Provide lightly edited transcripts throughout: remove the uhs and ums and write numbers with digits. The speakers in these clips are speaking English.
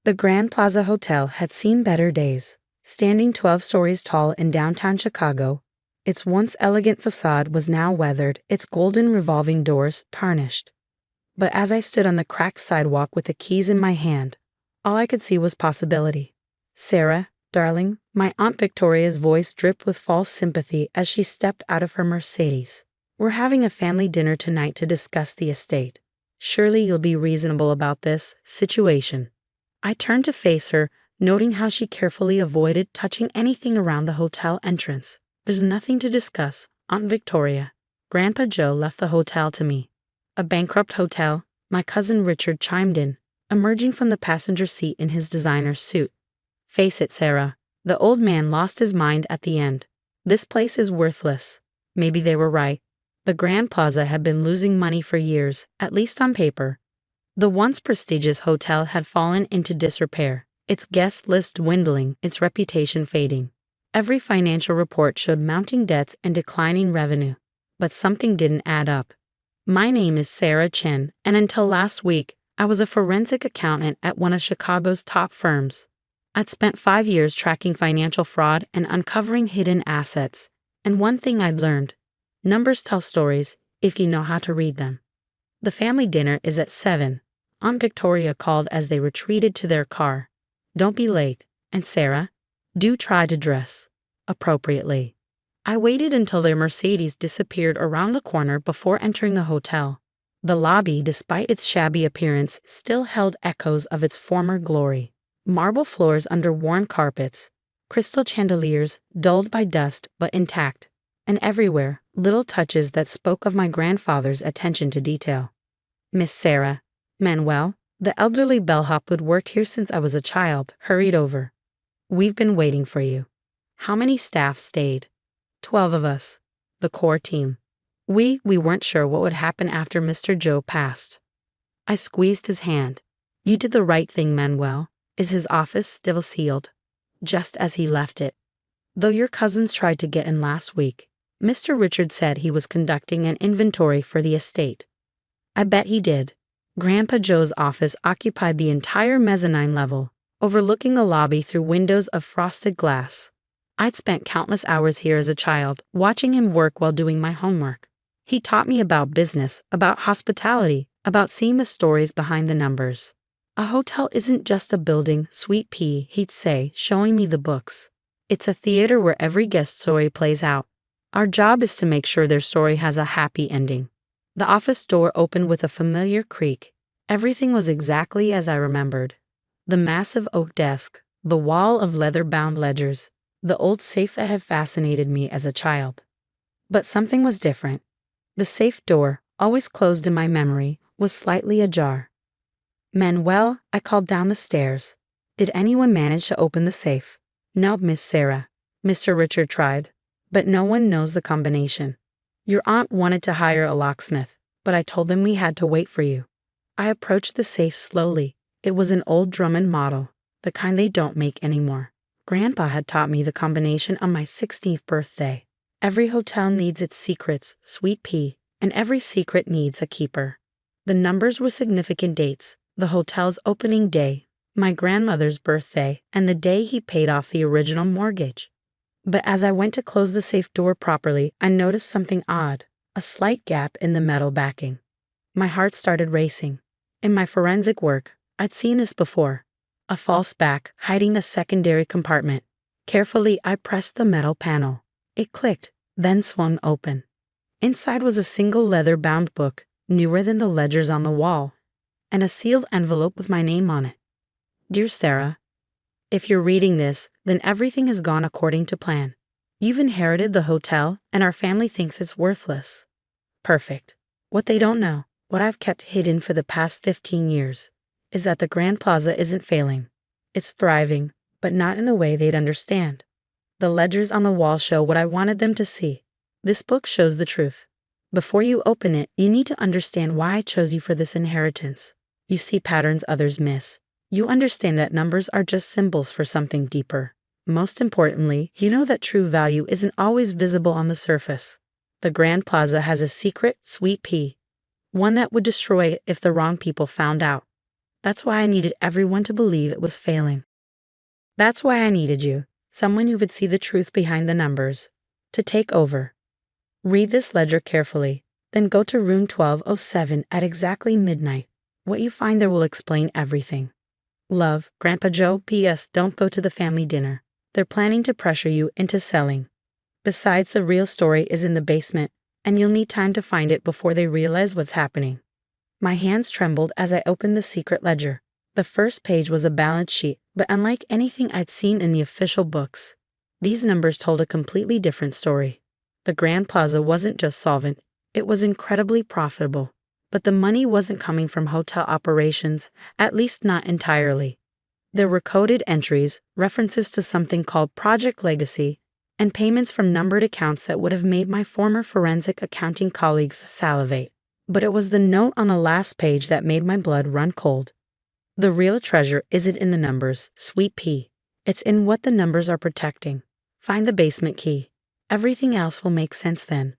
The Grand Plaza Hotel had seen better days. Standing 12 stories tall in downtown Chicago, its once elegant facade was now weathered, its golden revolving doors tarnished. But as I stood on the cracked sidewalk with the keys in my hand, all I could see was possibility. "Sarah, darling," my Aunt Victoria's voice dripped with false sympathy as she stepped out of her Mercedes. "We're having a family dinner tonight to discuss the estate. Surely you'll be reasonable about this situation." I turned to face her, noting how she carefully avoided touching anything around the hotel entrance. "There's nothing to discuss, Aunt Victoria. Grandpa Joe left the hotel to me." "A bankrupt hotel," my cousin Richard chimed in, emerging from the passenger seat in his designer suit. "Face it, Sarah, the old man lost his mind at the end. This place is worthless." Maybe they were right. The Grand Plaza had been losing money for years, at least on paper. The once prestigious hotel had fallen into disrepair, its guest list dwindling, its reputation fading. Every financial report showed mounting debts and declining revenue. But something didn't add up. My name is Sarah Chen, and until last week, I was a forensic accountant at one of Chicago's top firms. I'd spent 5 years tracking financial fraud and uncovering hidden assets. And one thing I'd learned: numbers tell stories if you know how to read them. "The family dinner is at 7. Aunt Victoria called as they retreated to their car. "Don't be late, and Sarah, do try to dress appropriately." I waited until their Mercedes disappeared around the corner before entering the hotel. The lobby, despite its shabby appearance, still held echoes of its former glory. Marble floors under worn carpets, crystal chandeliers dulled by dust but intact, and everywhere little touches that spoke of my grandfather's attention to detail. "Miss Sarah." Manuel, the elderly bellhop who'd worked here since I was a child, hurried over. "We've been waiting for you." "How many staff stayed?" 12 of us. The core team. We weren't sure what would happen after Mr. Joe passed." I squeezed his hand. "You did the right thing, Manuel. Is his office still sealed?" "Just as he left it. Though your cousins tried to get in last week. Mr. Richard said he was conducting an inventory for the estate." "I bet he did." Grandpa Joe's office occupied the entire mezzanine level, overlooking a lobby through windows of frosted glass. I'd spent countless hours here as a child, watching him work while doing my homework. He taught me about business, about hospitality, about seeing the stories behind the numbers. "A hotel isn't just a building, sweet pea," he'd say, showing me the books. "It's a theater where every guest story plays out. Our job is to make sure their story has a happy ending." The office door opened with a familiar creak. Everything was exactly as I remembered. The massive oak desk, the wall of leather-bound ledgers, the old safe that had fascinated me as a child. But something was different. The safe door, always closed in my memory, was slightly ajar. "Manuel," I called down the stairs. "Did anyone manage to open the safe?" "No, Miss Sarah." Mr. Richard tried. "But no one knows the combination. Your aunt wanted to hire a locksmith, but I told them we had to wait for you." I approached the safe slowly. It was an old Drummond model, the kind they don't make anymore. Grandpa had taught me the combination on my 16th birthday. Every hotel needs its secrets, sweet pea, and every secret needs a keeper. The numbers were significant dates: the hotel's opening day, my grandmother's birthday, and the day he paid off the original mortgage. But as I went to close the safe door properly, I noticed something odd, a slight gap in the metal backing. My heart started racing. In my forensic work, I'd seen this before. A false back hiding a secondary compartment. Carefully, I pressed the metal panel. It clicked, then swung open. Inside was a single leather-bound book, newer than the ledgers on the wall, and a sealed envelope with my name on it. "Dear Sarah, if you're reading this, then everything has gone according to plan. You've inherited the hotel, and our family thinks it's worthless." Perfect. What they don't know, what I've kept hidden for the past 15 years, is that the Grand Plaza isn't failing. It's thriving, but not in the way they'd understand. The ledgers on the wall show what I wanted them to see. This book shows the truth. Before you open it, you need to understand why I chose you for this inheritance. You see patterns others miss. You understand that numbers are just symbols for something deeper. Most importantly, you know that true value isn't always visible on the surface. The Grand Plaza has a secret, sweet pea, one that would destroy it if the wrong people found out. That's why I needed everyone to believe it was failing. That's why I needed you, someone who would see the truth behind the numbers, to take over. Read this ledger carefully, then go to room 1207 at exactly midnight. What you find there will explain everything. Love, Grandpa Joe. P.S. Don't go to the family dinner. They're planning to pressure you into selling. Besides, the real story is in the basement, and you'll need time to find it before they realize what's happening. My hands trembled as I opened the secret ledger. The first page was a balance sheet, but unlike anything I'd seen in the official books, these numbers told a completely different story. The Grand Plaza wasn't just solvent, it was incredibly profitable. But the money wasn't coming from hotel operations, at least not entirely. There were coded entries, references to something called Project Legacy, and payments from numbered accounts that would have made my former forensic accounting colleagues salivate. But it was the note on the last page that made my blood run cold. The real treasure isn't in the numbers, sweet pea. It's in what the numbers are protecting. Find the basement key. Everything else will make sense then.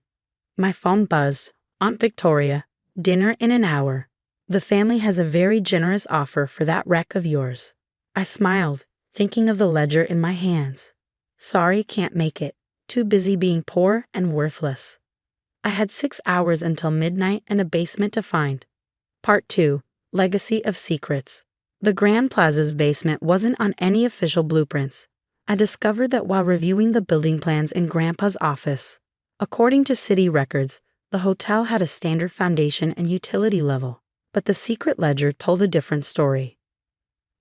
My phone buzzed. Aunt Victoria, dinner in an hour. The family has a very generous offer for that wreck of yours. I smiled, thinking of the ledger in my hands. Sorry, can't make it. Too busy being poor and worthless. I had 6 hours until midnight and a basement to find. Part 2. Legacy of Secrets. The Grand Plaza's basement wasn't on any official blueprints. I discovered that while reviewing the building plans in Grandpa's office. According to city records, the hotel had a standard foundation and utility level, but the secret ledger told a different story.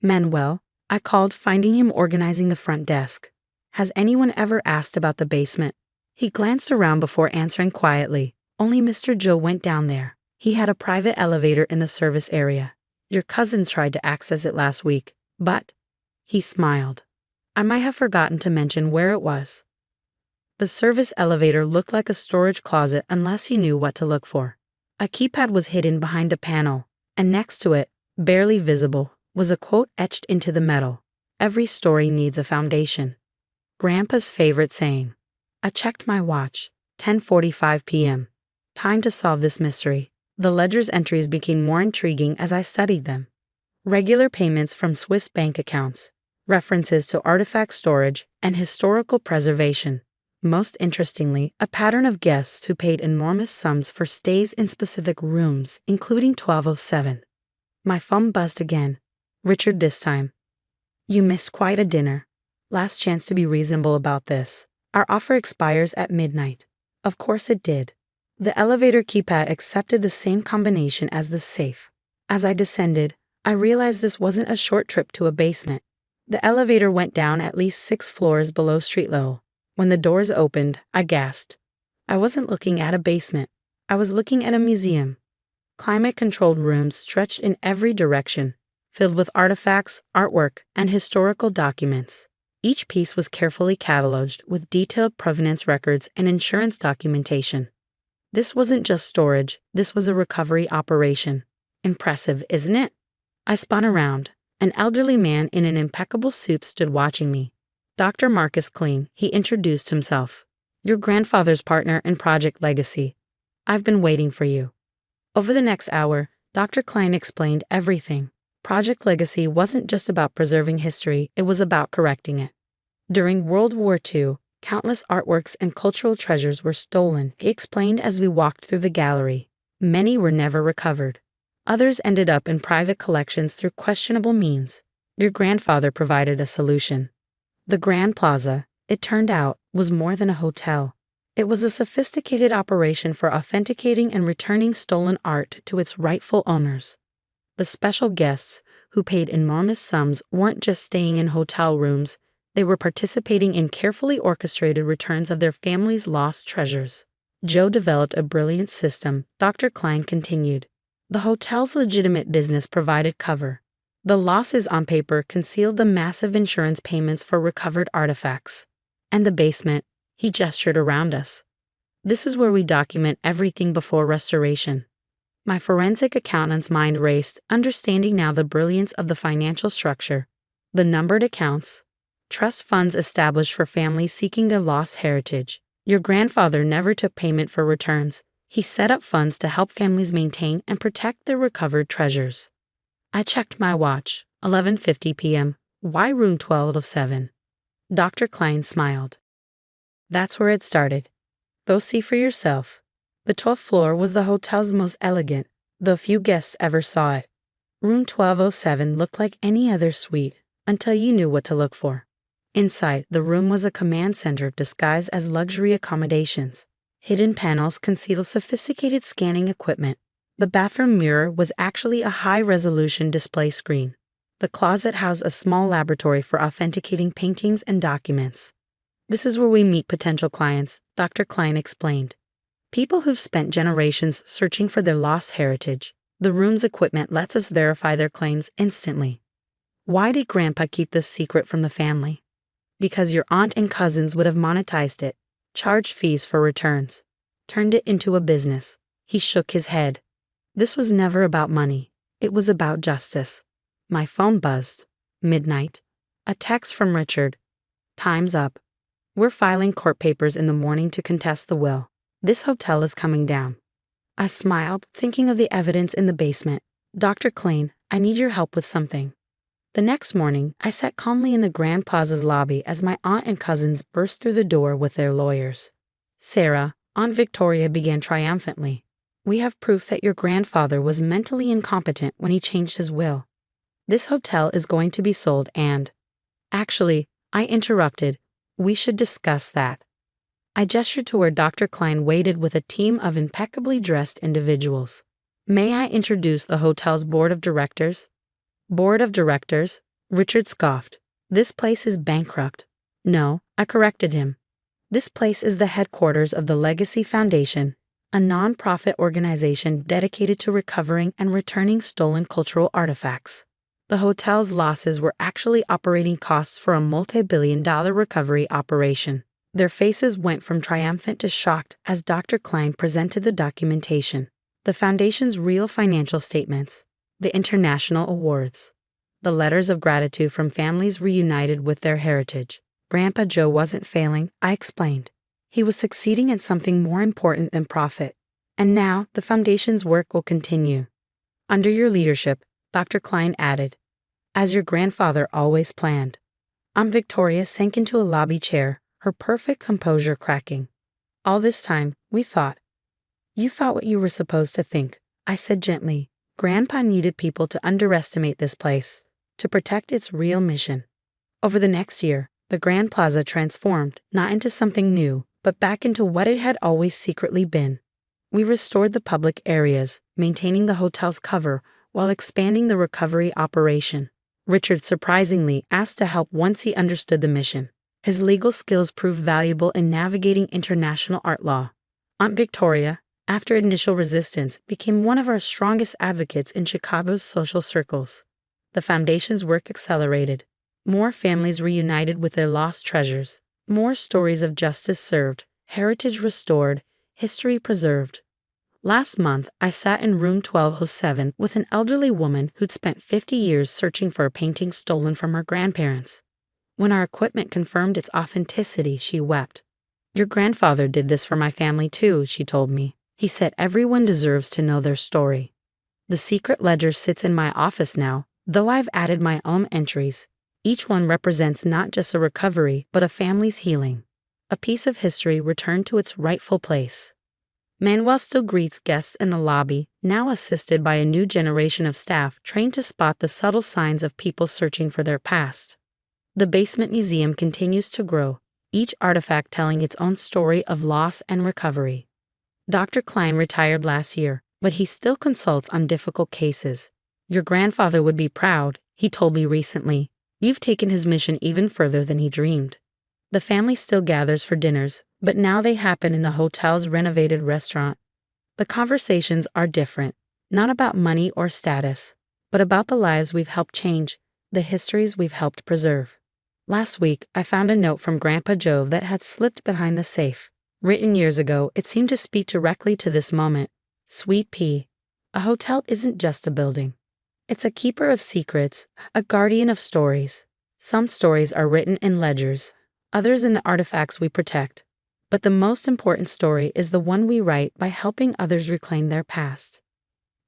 Manuel, I called, finding him organizing the front desk. Has anyone ever asked about the basement? He glanced around before answering quietly. Only Mr. Joe went down there. He had a private elevator in the service area. Your cousins tried to access it last week, but... He smiled. I might have forgotten to mention where it was. The service elevator looked like a storage closet unless you knew what to look for. A keypad was hidden behind a panel, and next to it, barely visible, was a quote etched into the metal. Every story needs a foundation. Grandpa's favorite saying. I checked my watch. 10:45 p.m. Time to solve this mystery. The ledger's entries became more intriguing as I studied them. Regular payments from Swiss bank accounts, references to artifact storage, and historical preservation. Most interestingly, a pattern of guests who paid enormous sums for stays in specific rooms, including 1207. My phone buzzed again. Richard this time. You missed quite a dinner. Last chance to be reasonable about this. Our offer expires at midnight. Of course it did. The elevator keypad accepted the same combination as the safe. As I descended, I realized this wasn't a short trip to a basement. The elevator went down at least 6 floors below street level. When the doors opened, I gasped. I wasn't looking at a basement. I was looking at a museum. Climate-controlled rooms stretched in every direction, filled with artifacts, artwork, and historical documents. Each piece was carefully cataloged with detailed provenance records and insurance documentation. This wasn't just storage, this was a recovery operation. Impressive, isn't it? I spun around. An elderly man in an impeccable suit stood watching me. Dr. Marcus Kling, he introduced himself. Your grandfather's partner in Project Legacy. I've been waiting for you. Over the next hour, Dr. Klein explained everything. Project Legacy wasn't just about preserving history, it was about correcting it. During World War II, countless artworks and cultural treasures were stolen, he explained as we walked through the gallery. Many were never recovered. Others ended up in private collections through questionable means. Your grandfather provided a solution. The Grand Plaza, it turned out, was more than a hotel. It was a sophisticated operation for authenticating and returning stolen art to its rightful owners. The special guests, who paid enormous sums, weren't just staying in hotel rooms, they were participating in carefully orchestrated returns of their family's lost treasures. Joe developed a brilliant system, Dr. Klein continued. The hotel's legitimate business provided cover. The losses on paper concealed the massive insurance payments for recovered artifacts. And the basement, he gestured around us. This is where we document everything before restoration. My forensic accountant's mind raced, understanding now the brilliance of the financial structure. The numbered accounts, trust funds established for families seeking their lost heritage. Your grandfather never took payment for returns. He set up funds to help families maintain and protect their recovered treasures. I checked my watch. 11:50 p.m. Why room 1207? Dr. Klein smiled. That's where it started. Go see for yourself. The 12th floor was the hotel's most elegant, though few guests ever saw it. Room 1207 looked like any other suite until you knew what to look for. Inside, the room was a command center disguised as luxury accommodations. Hidden panels concealed sophisticated scanning equipment. The bathroom mirror was actually a high-resolution display screen. The closet housed a small laboratory for authenticating paintings and documents. This is where we meet potential clients, Dr. Klein explained. People who've spent generations searching for their lost heritage. The room's equipment lets us verify their claims instantly. Why did Grandpa keep this secret from the family? Because your aunt and cousins would have monetized it, charged fees for returns, turned it into a business. He shook his head. This was never about money. It was about justice. My phone buzzed. Midnight. A text from Richard. Time's up. We're filing court papers in the morning to contest the will. This hotel is coming down. I smiled, thinking of the evidence in the basement. Dr. Klein, I need your help with something. The next morning, I sat calmly in the Grand Plaza's lobby as my aunt and cousins burst through the door with their lawyers. Sarah, Aunt Victoria began triumphantly. We have proof that your grandfather was mentally incompetent when he changed his will. This hotel is going to be sold and… Actually, I interrupted. We should discuss that. I gestured to where Dr. Klein waited with a team of impeccably dressed individuals. May I introduce the hotel's board of directors? Board of directors? Richard scoffed. This place is bankrupt. No, I corrected him. This place is the headquarters of the Legacy Foundation, a non-profit organization dedicated to recovering and returning stolen cultural artifacts. The hotel's losses were actually operating costs for a multi-billion-dollar recovery operation. Their faces went from triumphant to shocked as Dr. Klein presented the documentation, the foundation's real financial statements, the international awards, the letters of gratitude from families reunited with their heritage. Grandpa Joe wasn't failing, I explained. He was succeeding at something more important than profit. And now the foundation's work will continue. Under your leadership, Dr. Klein added, as your grandfather always planned. Aunt Victoria sank into a lobby chair, her perfect composure cracking. All this time, we thought. You thought what you were supposed to think, I said gently. Grandpa needed people to underestimate this place, to protect its real mission. Over the next year, the Grand Plaza transformed, not into something new, but back into what it had always secretly been. We restored the public areas, maintaining the hotel's cover while expanding the recovery operation. Richard surprisingly asked to help once he understood the mission. His legal skills proved valuable in navigating international art law. Aunt Victoria, after initial resistance, became one of our strongest advocates in Chicago's social circles. The foundation's work accelerated. More families reunited with their lost treasures. More stories of justice served, heritage restored, history preserved. Last month, I sat in room 1207 with an elderly woman who'd spent 50 years searching for a painting stolen from her grandparents. When our equipment confirmed its authenticity, she wept. Your grandfather did this for my family too, she told me. He said everyone deserves to know their story. The secret ledger sits in my office now, though I've added my own entries. Each one represents not just a recovery, but a family's healing. A piece of history returned to its rightful place. Manuel still greets guests in the lobby, now assisted by a new generation of staff trained to spot the subtle signs of people searching for their past. The basement museum continues to grow, each artifact telling its own story of loss and recovery. Dr. Klein retired last year, but he still consults on difficult cases. Your grandfather would be proud, he told me recently. You've taken his mission even further than he dreamed. The family still gathers for dinners, but now they happen in the hotel's renovated restaurant. The conversations are different, not about money or status, but about the lives we've helped change, the histories we've helped preserve. Last week, I found a note from Grandpa Joe that had slipped behind the safe. Written years ago, it seemed to speak directly to this moment. Sweet pea. A hotel isn't just a building. It's a keeper of secrets, a guardian of stories. Some stories are written in ledgers, others in the artifacts we protect. But the most important story is the one we write by helping others reclaim their past.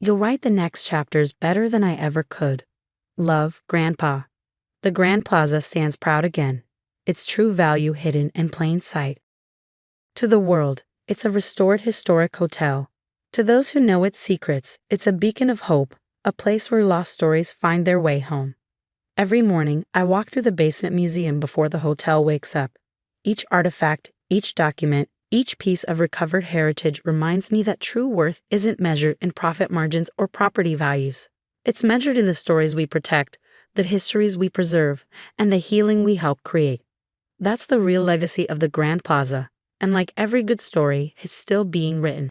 You'll write the next chapters better than I ever could. Love, Grandpa. The Grand Plaza stands proud again, its true value hidden in plain sight. To the world, it's a restored historic hotel. To those who know its secrets, it's a beacon of hope, a place where lost stories find their way home. Every morning, I walk through the basement museum before the hotel wakes up. Each artifact, each document, each piece of recovered heritage reminds me that true worth isn't measured in profit margins or property values. It's measured in the stories we protect, the histories we preserve, and the healing we help create. That's the real legacy of the Grand Plaza, and like every good story, it's still being written.